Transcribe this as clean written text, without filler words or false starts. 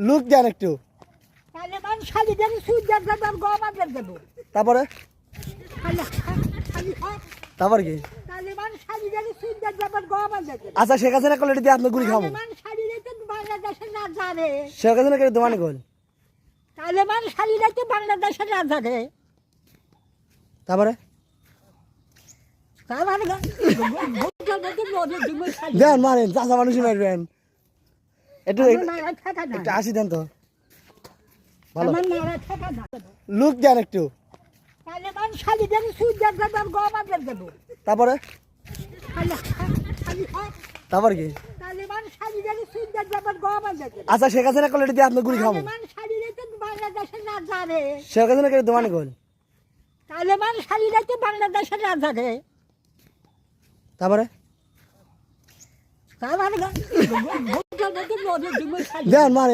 Look দেন একটু। Taliban শালিদের switcher দেব গবাদের দেব। তারপরে তারপর কি? তালেবান শালিদের সুইজার দেব গবাদের দেব। আচ্ছা শেখ হাসিনা কলে দিয়ে আপনি গুলি খাবো। তালেবান শালিদের তো বাংলাদেশের রাজা রে। শেখ হাসিনা কে দোয়ানি কল। তালেবান শালিদের তো বাংলাদেশের রাজা রে। তারপরে তারপরে দেন মারেন, চাষা মানুষই মারবেন। একটু একটু আসি দেন তো ভালো। লুক দেন একটু। তালেবান শালিদের সুইজার দেব গবাদের দেব। তারপরে তারপর কি? তালেবান শালিদের সুইজার দেব গবাদের দেব। আচ্ছা শেখ হাসিনা কলে দিয়ে আপনি গুলি খাবো। তালেবান শালিদের তো বাংলাদেশের রাজা রে। শেখ হাসিনা কে দোয়ানি কল। তালেবান শালিরা তো বাংলাদেশের রাজা রে। তারপরে তারপরে দেন মারেন।